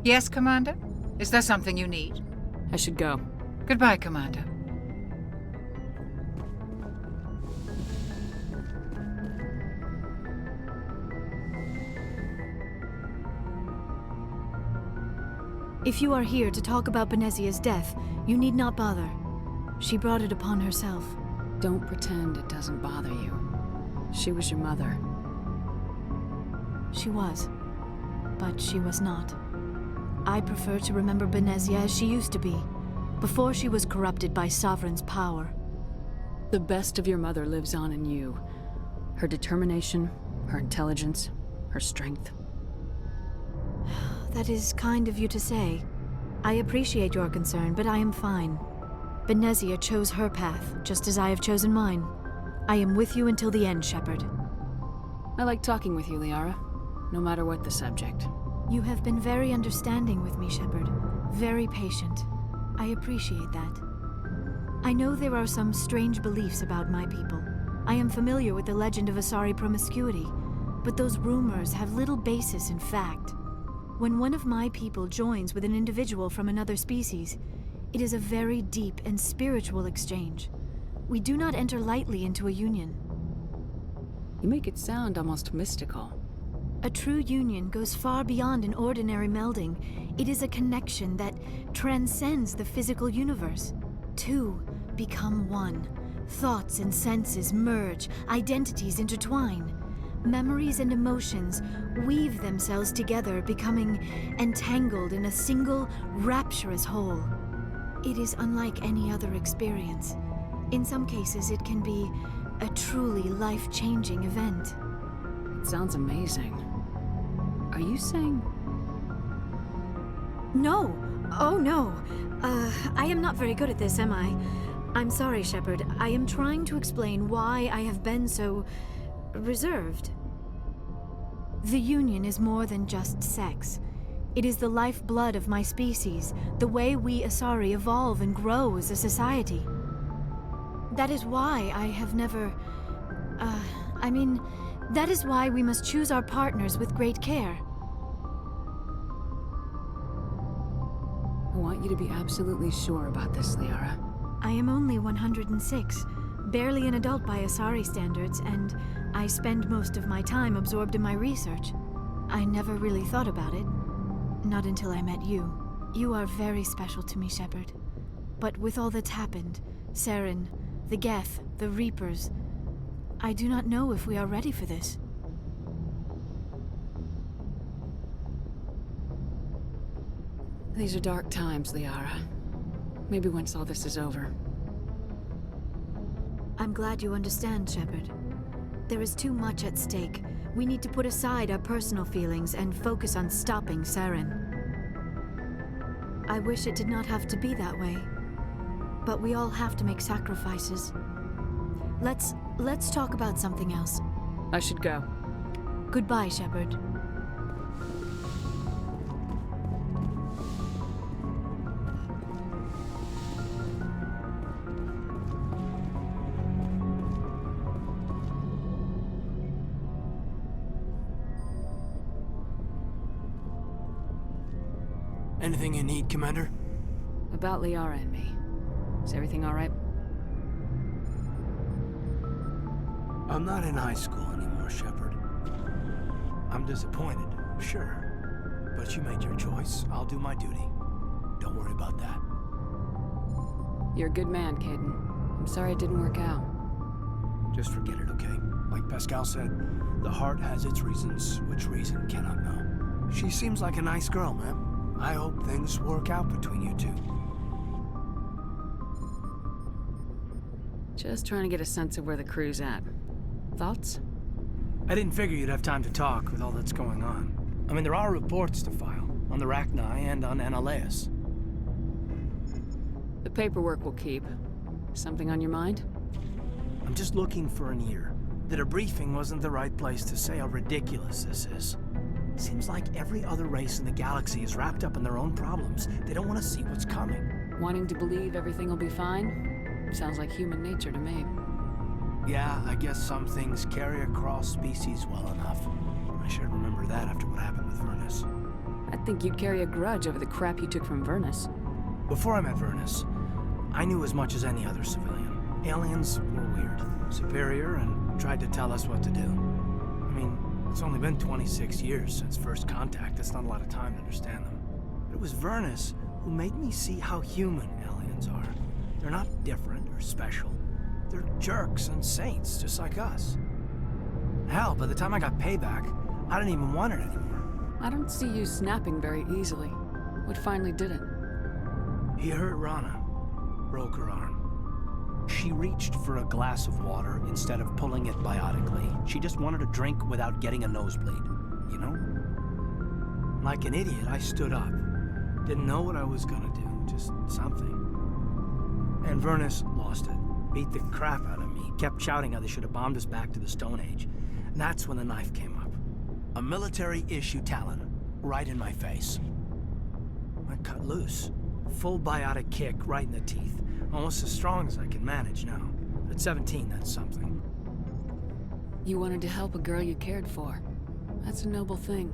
Yes, Commander? Is there something you need? I should go. Goodbye, Commander. If you are here to talk about Benezia's death, you need not bother. She brought it upon herself. Don't pretend it doesn't bother you. She was your mother. She was. But she was not. I prefer to remember Benezia as she used to be, before she was corrupted by Sovereign's power. The best of your mother lives on in you. Her determination, her intelligence, her strength. That is kind of you to say. I appreciate your concern, but I am fine. Benezia chose her path, just as I have chosen mine. I am with you until the end, Shepard. I like talking with you, Liara, no matter what the subject. You have been very understanding with me, Shepard. Very patient. I appreciate that. I know there are some strange beliefs about my people. I am familiar with the legend of Asari promiscuity, but those rumors have little basis in fact. When one of my people joins with an individual from another species, it is a very deep and spiritual exchange. We do not enter lightly into a union. You make it sound almost mystical. A true union goes far beyond an ordinary melding. It is a connection that transcends the physical universe. Two become one. Thoughts and senses merge, identities intertwine. Memories and emotions weave themselves together, becoming entangled in a single, rapturous whole. It is unlike any other experience. In some cases, it can be a truly life-changing event. It sounds amazing. Are you saying... No! Oh, no. I am not very good at this, am I? I'm sorry, Shepard. I am trying to explain why I have been so... reserved. The Union is more than just sex. It is the lifeblood of my species, the way we Asari evolve and grow as a society. That is why I have never... that is why we must choose our partners with great care. I want you to be absolutely sure about this, Liara. I am only 106, barely an adult by Asari standards, and I spend most of my time absorbed in my research. I never really thought about it. Not until I met you. You are very special to me, Shepard. But with all that's happened, Saren, the Geth, the Reapers, I do not know if we are ready for this. These are dark times, Liara. Maybe once all this is over. I'm glad you understand, Shepard. There is too much at stake. We need to put aside our personal feelings and focus on stopping Saren. I wish it did not have to be that way. But we all have to make sacrifices. Let's talk about something else. I should go. Goodbye, Shepard. Anything you need, Commander? About Liara and me. Is everything all right? I'm not in high school anymore, Shepard. I'm disappointed, sure. But you made your choice. I'll do my duty. Don't worry about that. You're a good man, Caden. I'm sorry it didn't work out. Just forget it, okay? Like Pascal said, the heart has its reasons, which reason cannot know. She seems like a nice girl, man. I hope things work out between you two. Just trying to get a sense of where the crew's at. Thoughts? I didn't figure you'd have time to talk with all that's going on. I mean, there are reports to file, on the Rachni and on Annaleus. The paperwork will keep. Something on your mind? I'm just looking for an ear. The debriefing wasn't the right place to say how ridiculous this is. Seems like every other race in the galaxy is wrapped up in their own problems. They don't want to see what's coming. Wanting to believe everything will be fine? Sounds like human nature to me. Yeah, I guess some things carry across species well enough. I should remember that after what happened with Vernus. I think you'd carry a grudge over the crap you took from Vernus. Before I met Vernus, I knew as much as any other civilian. Aliens were weird, superior, and tried to tell us what to do. I mean, it's only been 26 years since first contact. That's not a lot of time to understand them. But it was Vernus who made me see how human aliens are. They're not different or special. They're jerks and saints, just like us. Hell, by the time I got payback, I didn't even want it anymore. I don't see you snapping very easily. What finally did it? He hurt Rana, broke her arm. She reached for a glass of water instead of pulling it biotically. She just wanted a drink without getting a nosebleed, you know? Like an idiot, I stood up. Didn't know what I was gonna do, just something. And Vernus lost it. Beat the crap out of me. Kept shouting how they should have bombed us back to the Stone Age. And that's when the knife came up. A military-issue talon, right in my face. I cut loose. Full biotic kick right in the teeth. Almost as strong as I can manage now. At 17, that's something. You wanted to help a girl you cared for. That's a noble thing.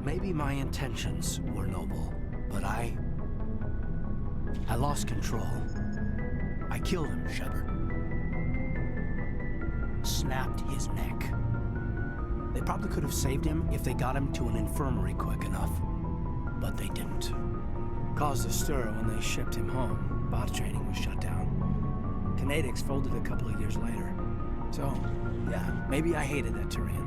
Maybe my intentions were noble, but I lost control. I killed him, Shepard. Snapped his neck. They probably could have saved him if they got him to an infirmary quick enough. But they didn't. Caused a stir when they shipped him home. Bot training was shut down. Kinetics folded a couple of years later. So, yeah, maybe I hated that Turian.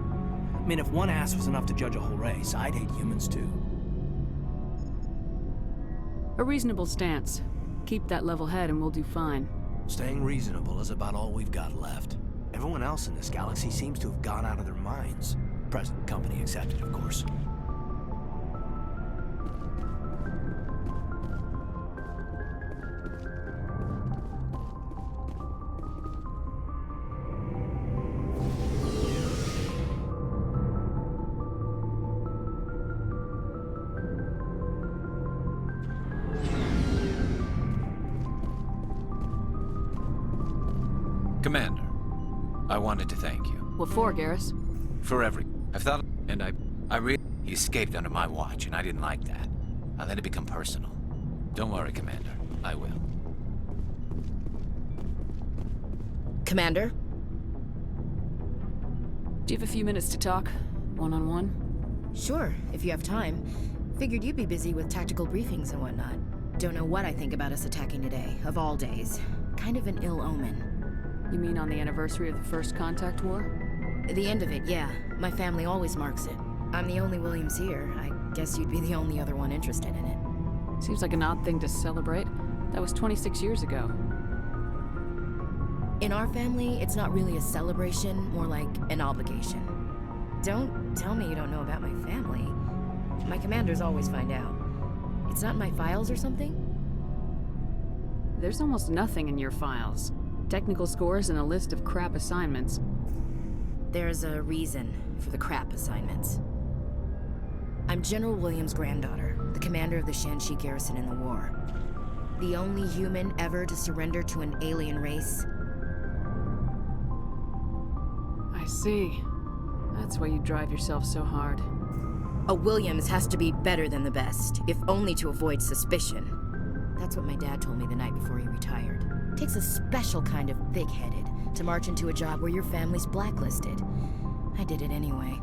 I mean, if one ass was enough to judge a whole race, I'd hate humans too. A reasonable stance. Keep that level head and we'll do fine. Staying reasonable is about all we've got left. Everyone else in this galaxy seems to have gone out of their minds. Present company accepted, of course. Commander, I wanted to thank you. What for, Garrus? For I've thought, and I really... He escaped under my watch, and I didn't like that. I let it become personal. Don't worry, Commander. I will. Commander? Do you have a few minutes to talk? One-on-one? Sure, if you have time. Figured you'd be busy with tactical briefings and whatnot. Don't know what I think about us attacking today, of all days. Kind of an ill omen. You mean on the anniversary of the First Contact War? The end of it, yeah. My family always marks it. I'm the only Williams here. I guess you'd be the only other one interested in it. Seems like an odd thing to celebrate. That was 26 years ago. In our family, it's not really a celebration, more like an obligation. Don't tell me you don't know about my family. My commanders always find out. It's not in my files or something? There's almost nothing in your files. Technical scores and a list of crap assignments. There's a reason for the crap assignments. I'm General Williams' granddaughter, the commander of the Shanxi garrison in the war. The only human ever to surrender to an alien race. I see. That's why you drive yourself so hard. A Williams has to be better than the best, if only to avoid suspicion. That's what my dad told me the night before he retired. Takes a special kind of thick-headed to march into a job where your family's blacklisted. I did it anyway.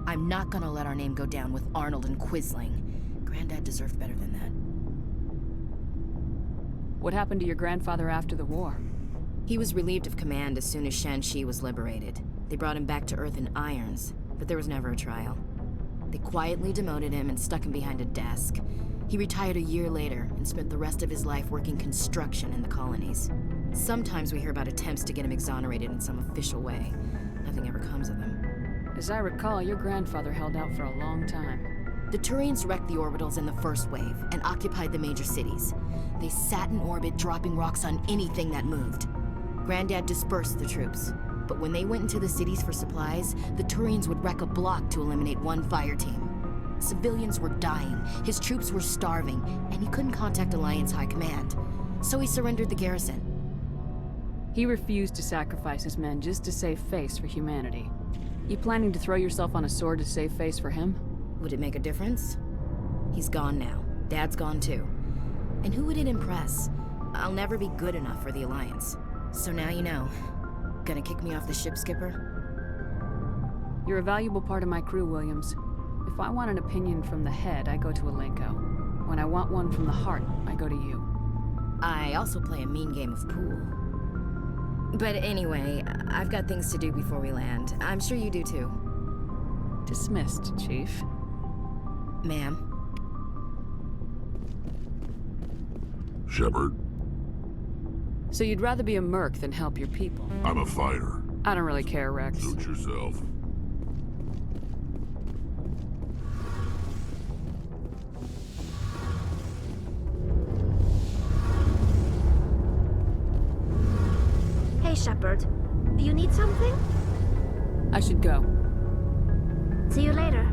I'm not gonna let our name go down with Arnold and Quisling. Granddad deserved better than that. What happened to your grandfather after the war? He was relieved of command as soon as Shanxi was liberated. They brought him back to Earth in irons, but there was never a trial. They quietly demoted him and stuck him behind a desk. He retired a year later and spent the rest of his life working construction in the colonies. Sometimes we hear about attempts to get him exonerated in some official way. Nothing ever comes of them. As I recall, your grandfather held out for a long time. The Turians wrecked the orbitals in the first wave and occupied the major cities. They sat in orbit, dropping rocks on anything that moved. Granddad dispersed the troops, but when they went into the cities for supplies, the Turians would wreck a block to eliminate one fire team. Civilians were dying, his troops were starving, and he couldn't contact Alliance High Command. So he surrendered the garrison. He refused to sacrifice his men just to save face for humanity. You planning to throw yourself on a sword to save face for him? Would it make a difference? He's gone now. Dad's gone too. And who would it impress? I'll never be good enough for the Alliance. So now you know. Gonna kick me off the ship, Skipper? You're a valuable part of my crew, Williams. If I want an opinion from the head, I go to Alenko. When I want one from the heart, I go to you. I also play a mean game of pool. But anyway, I've got things to do before we land. I'm sure you do too. Dismissed, Chief. Ma'am. Shepard, So you'd rather be a merc than help your people? I'm a fighter. I don't really care, Rex. Suit yourself. Hey, Shepard. You need something? I should go. See you later.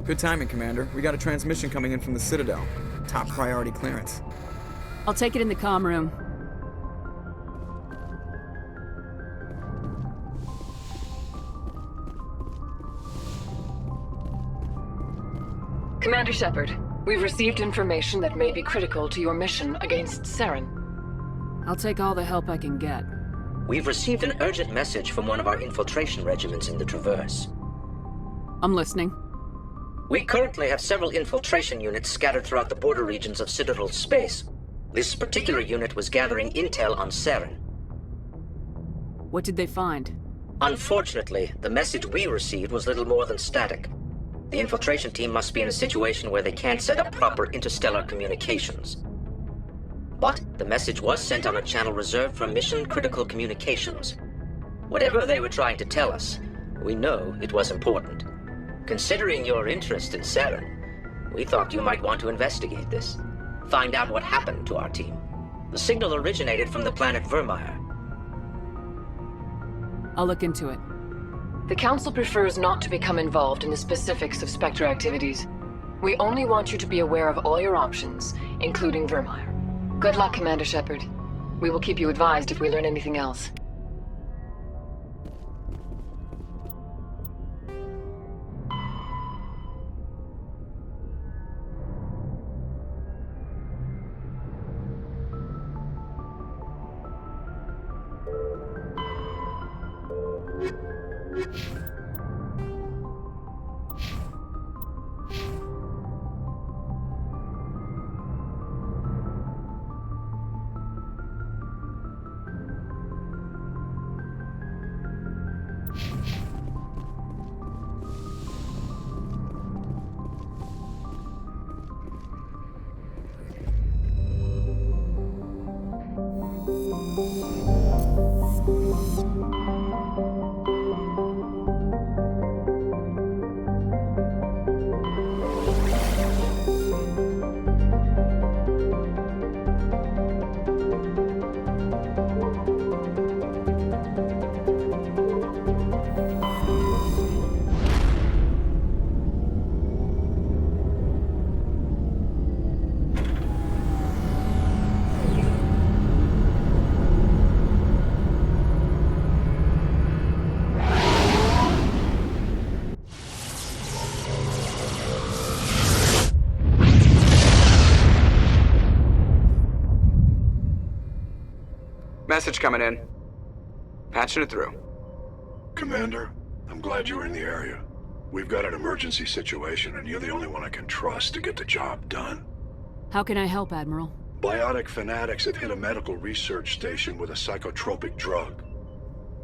Good timing, Commander. We got a transmission coming in from the Citadel. Top priority clearance. I'll take it in the comm room. Commander Shepard, we've received information that may be critical to your mission against Saren. I'll take all the help I can get. We've received an urgent message from one of our infiltration regiments in the Traverse. I'm listening. We currently have several infiltration units scattered throughout the border regions of Citadel space. This particular unit was gathering intel on Saren. What did they find? Unfortunately, the message we received was little more than static. The infiltration team must be in a situation where they can't set up proper interstellar communications. But the message was sent on a channel reserved for mission-critical communications. Whatever they were trying to tell us, we know it was important. Considering your interest in Saren, we thought you might want to investigate this. Find out what happened to our team. The signal originated from the planet Vermeer. I'll look into it. The Council prefers not to become involved in the specifics of Spectre activities. We only want you to be aware of all your options, including Vermeer. Good luck, Commander Shepard. We will keep you advised if we learn anything else. Message coming in. Patching it through. Commander, I'm glad you're in the area. We've got an emergency situation, and you're the only one I can trust to get the job done. How can I help, Admiral? Biotic fanatics have hit a medical research station with a psychotropic drug.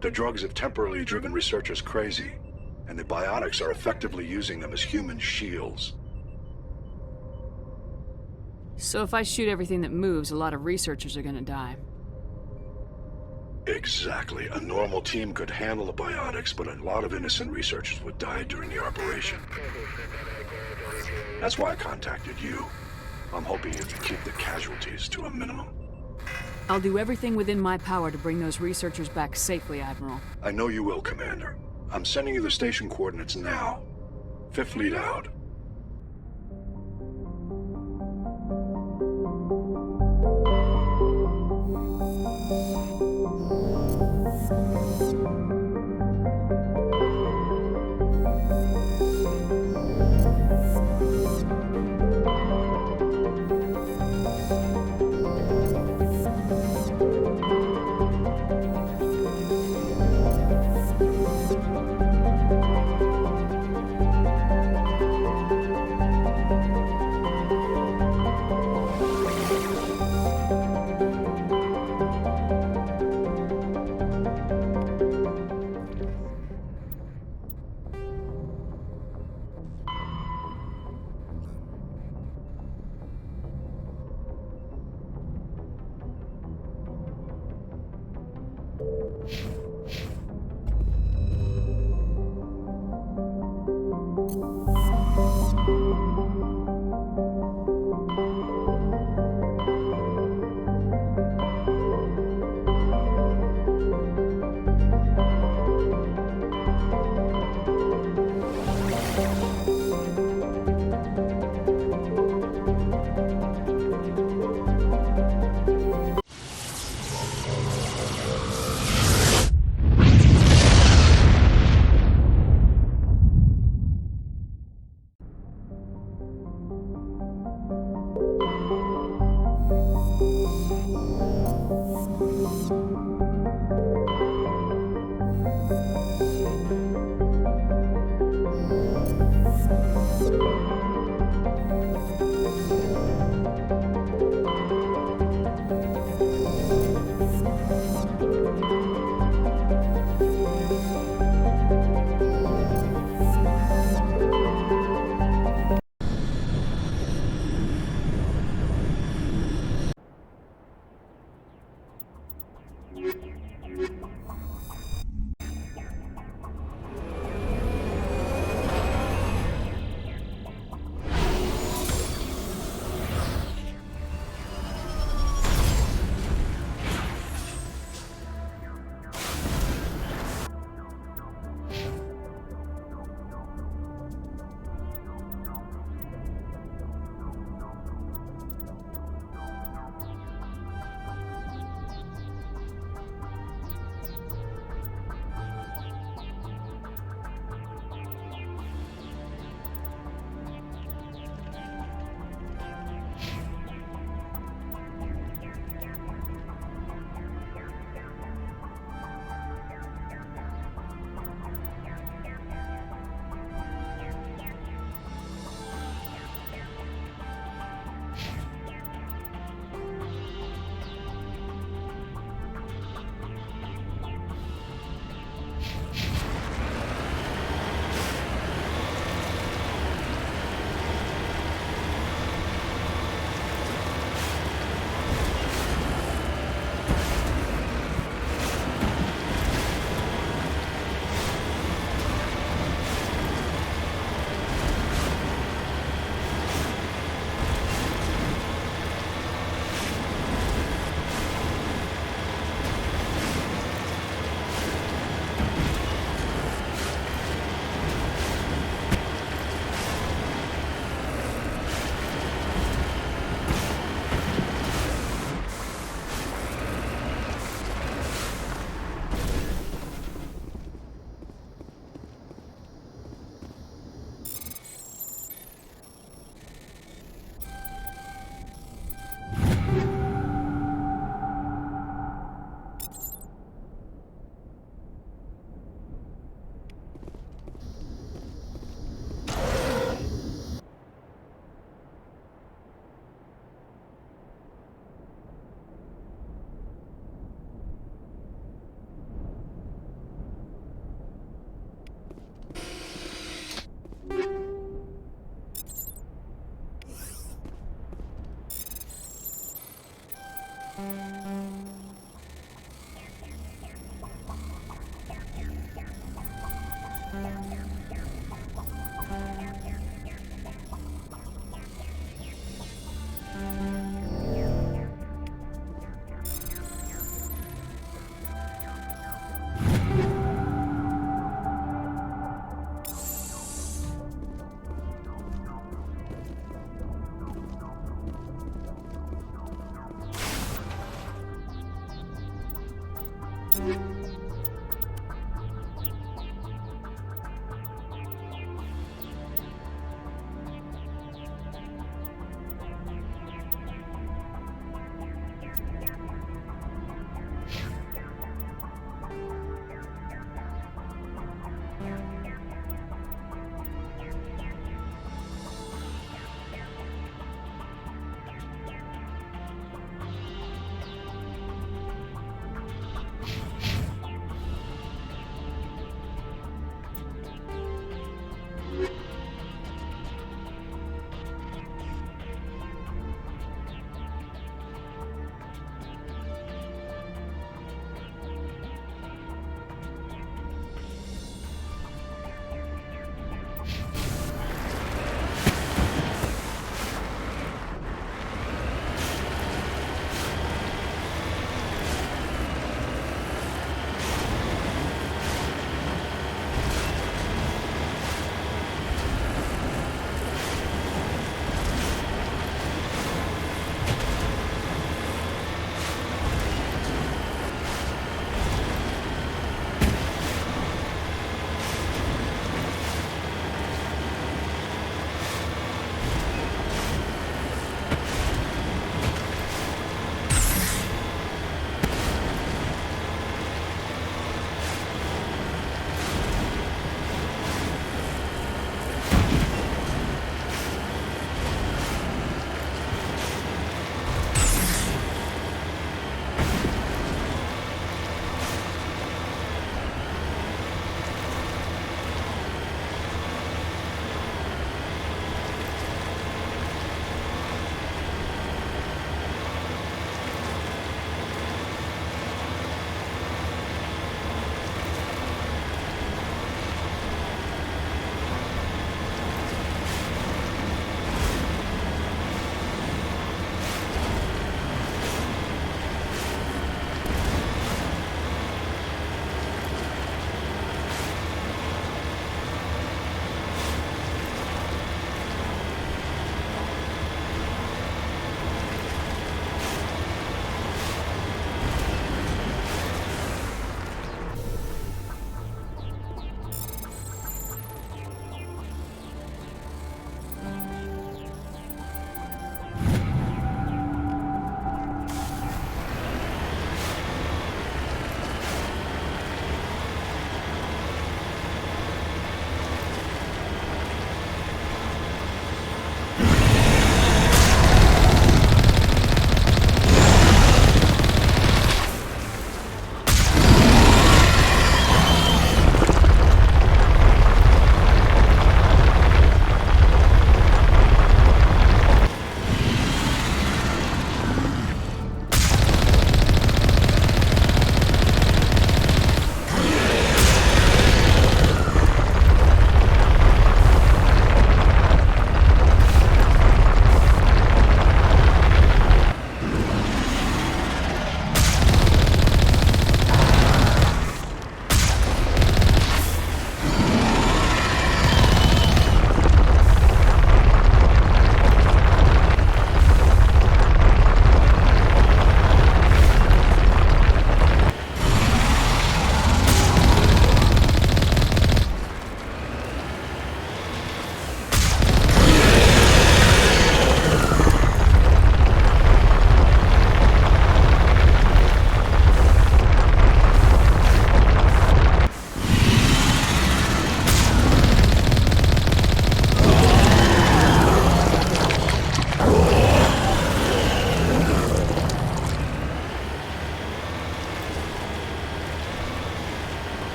The drugs have temporarily driven researchers crazy, and the biotics are effectively using them as human shields. So if I shoot everything that moves, a lot of researchers are gonna die. Exactly. A normal team could handle the biotics, but a lot of innocent researchers would die during the operation. That's why I contacted you. I'm hoping you can keep the casualties to a minimum. I'll do everything within my power to bring those researchers back safely, Admiral. I know you will, Commander. I'm sending you the station coordinates now. Fifth Fleet out.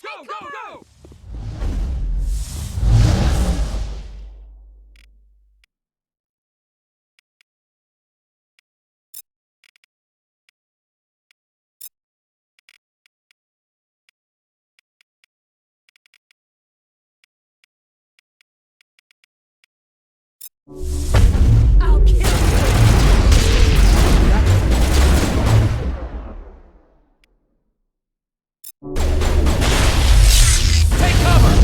Go, go, go! I'll kill you! Take cover!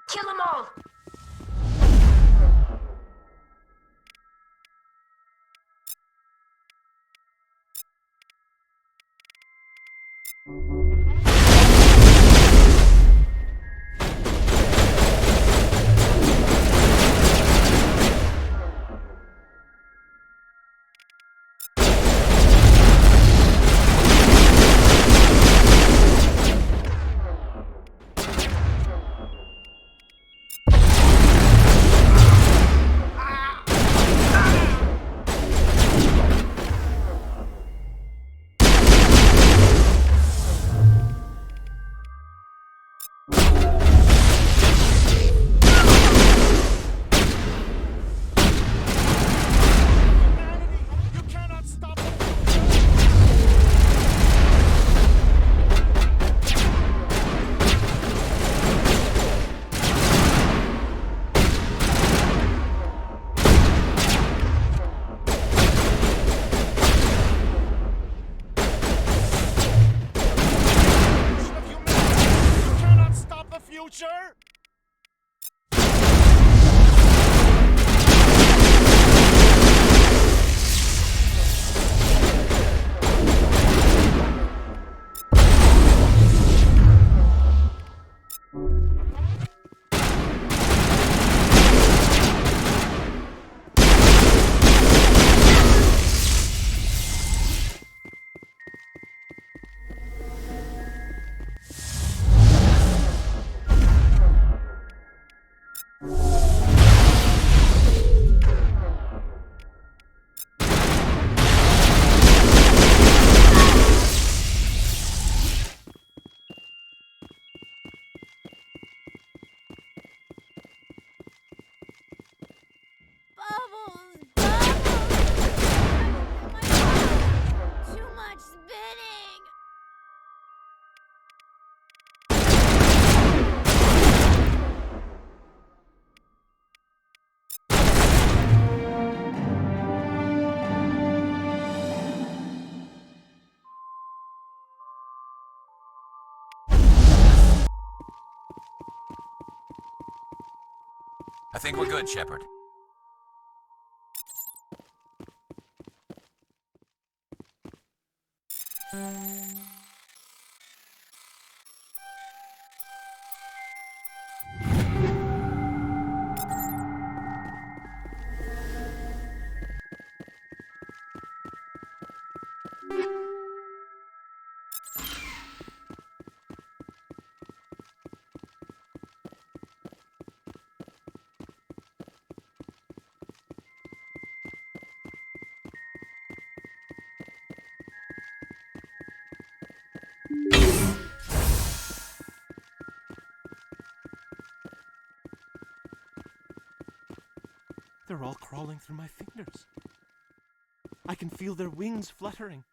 Kill them all! I think we're good, Shepard. They're all crawling through my fingers. I can feel their wings fluttering.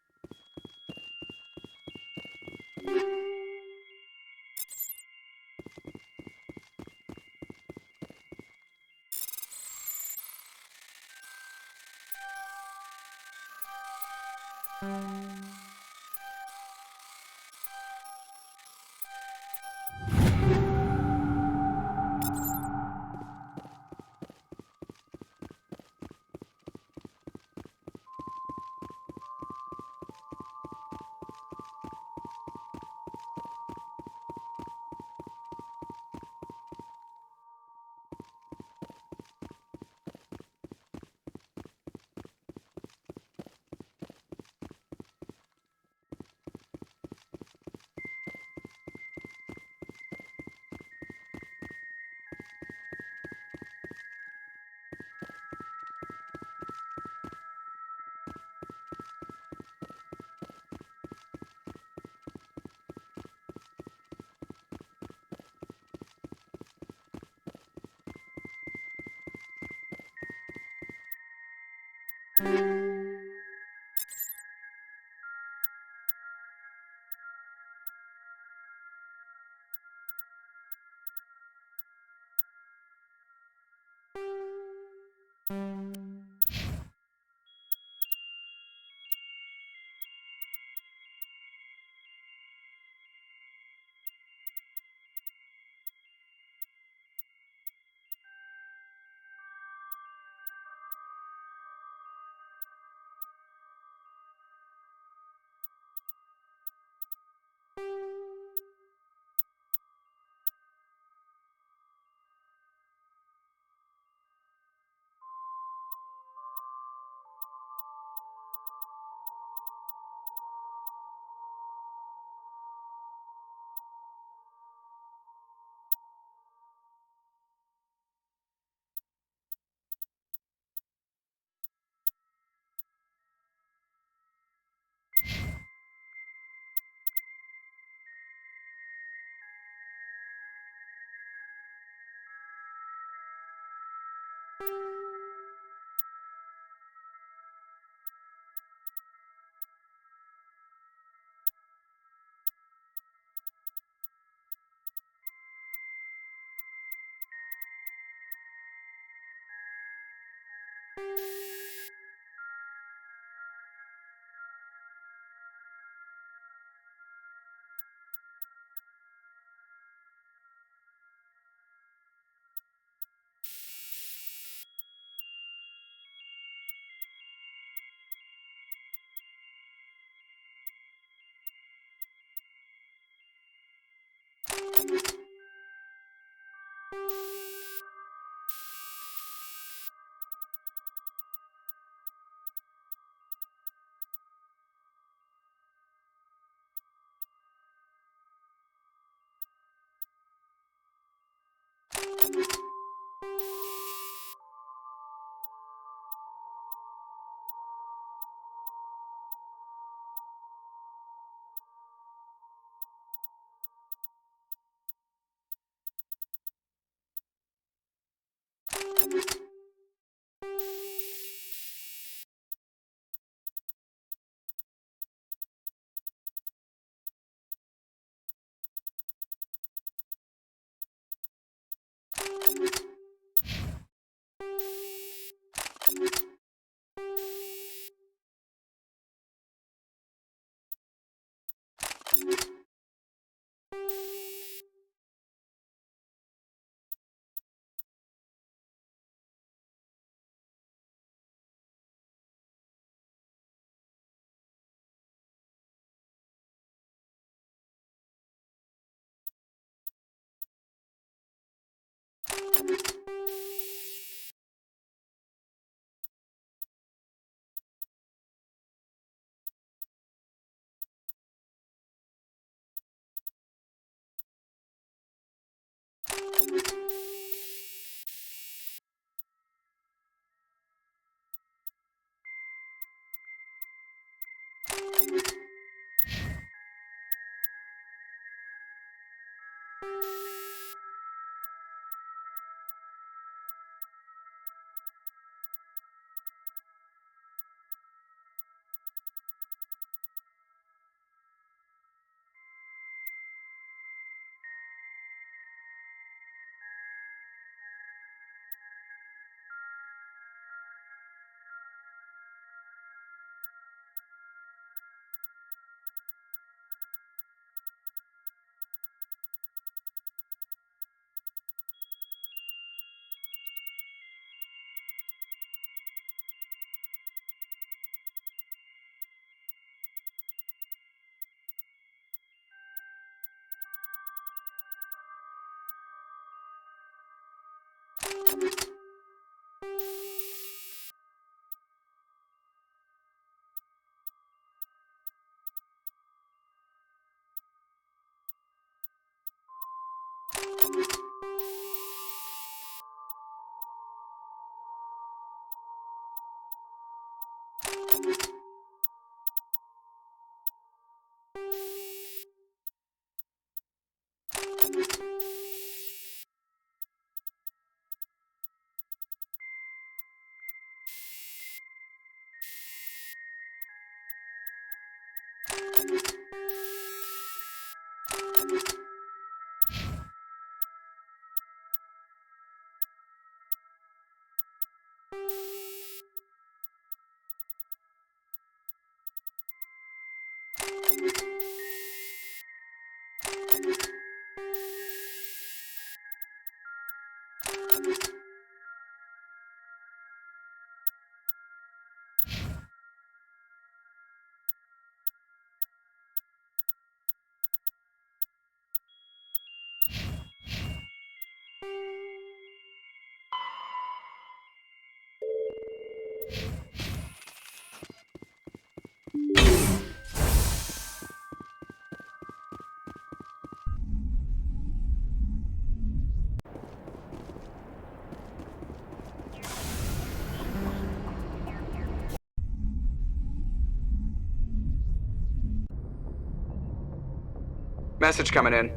Message coming in.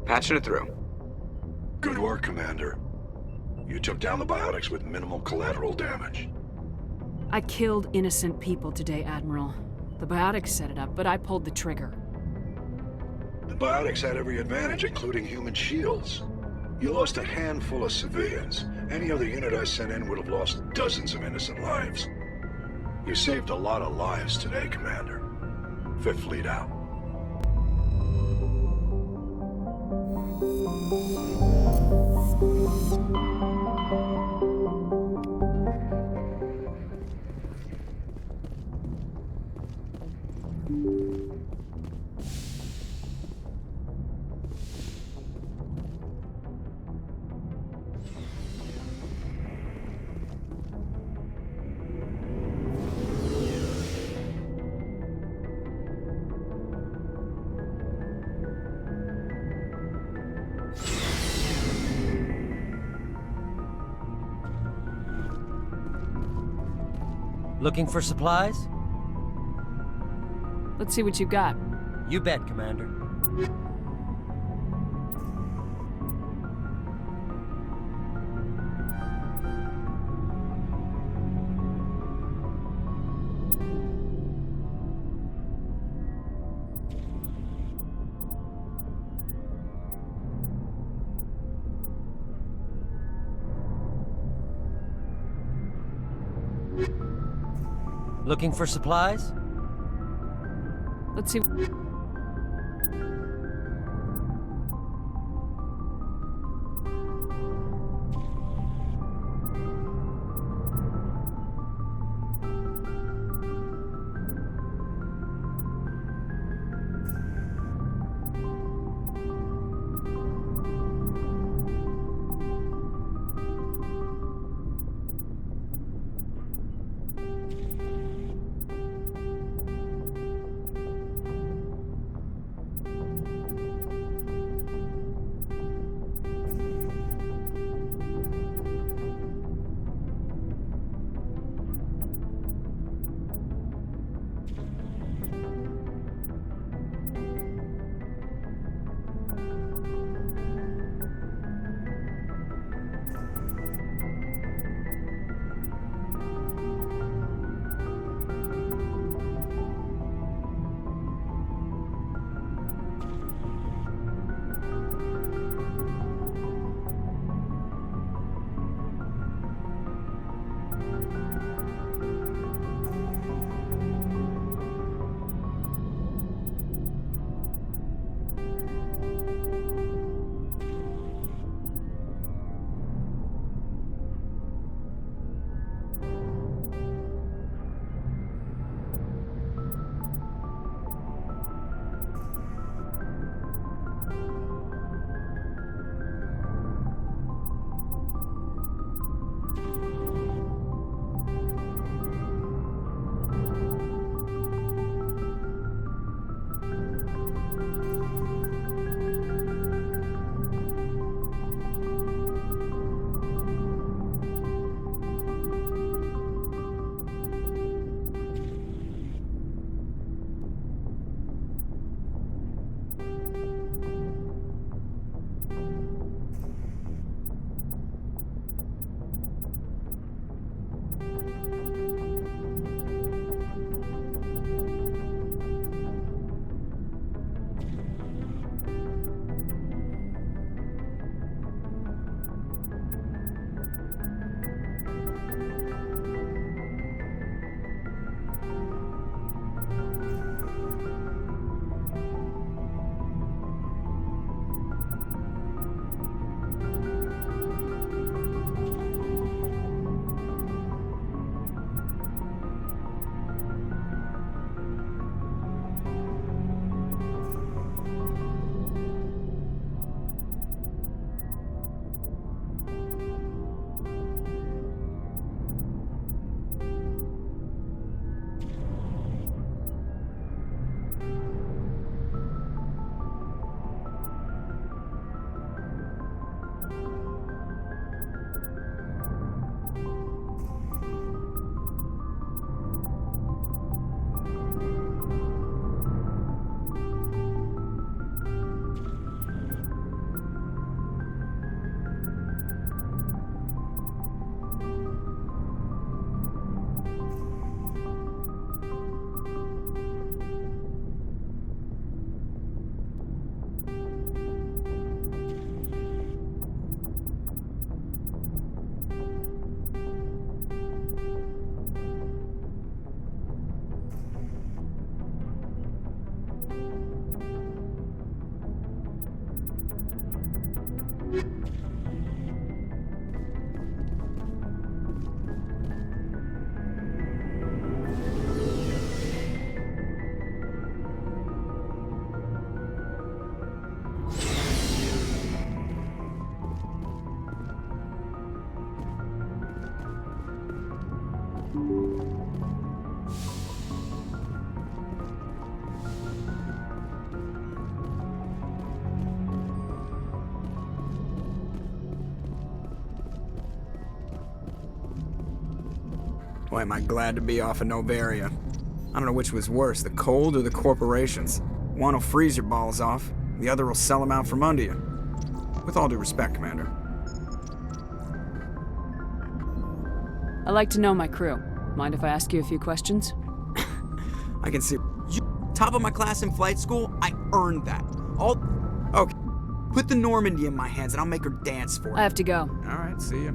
Patching it through. Good work, Commander. You took down the biotics with minimal collateral damage. I killed innocent people today, Admiral. The biotics set it up, but I pulled the trigger. The biotics had every advantage, including human shields. You lost a handful of civilians. Any other unit I sent in would have lost dozens of innocent lives. You saved a lot of lives today, Commander. Fifth Fleet out. Looking for supplies? Let's see what you got. You bet, Commander. Looking for supplies? Let's see. Boy, am I glad to be off of Novaria. I don't know which was worse, the cold or the corporations. One will freeze your balls off, the other will sell them out from under you. With all due respect, Commander. I like to know my crew. Mind if I ask you a few questions? I can see you top of my class in flight school. I earned that. Okay. Put the Normandy in my hands and I'll make her dance for you. I have to go. All right, see ya.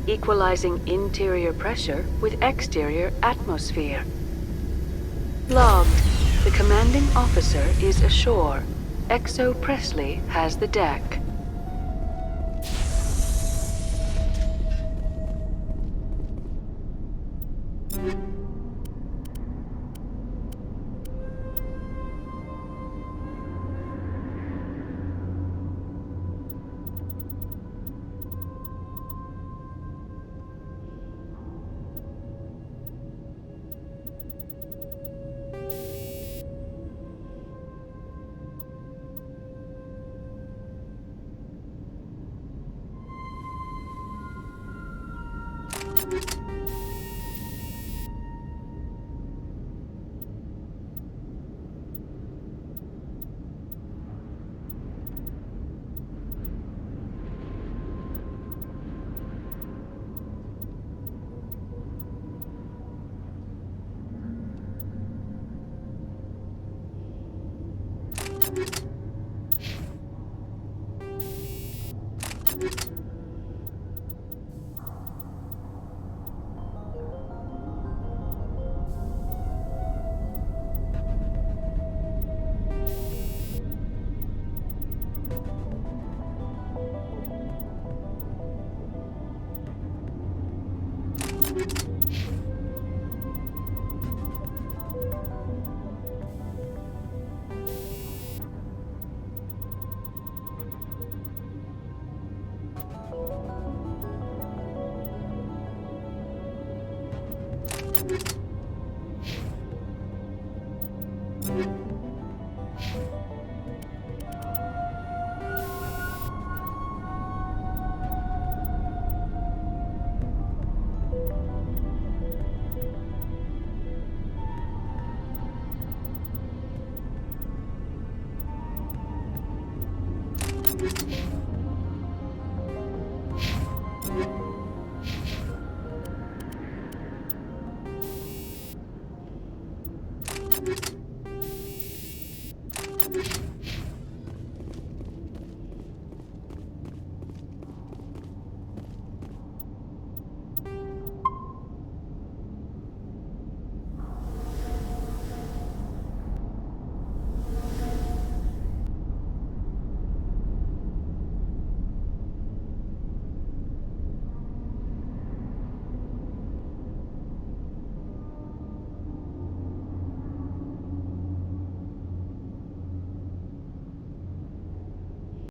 Equalizing interior pressure with exterior atmosphere. Logged. The commanding officer is ashore. Exo Presley has the deck. Shepard.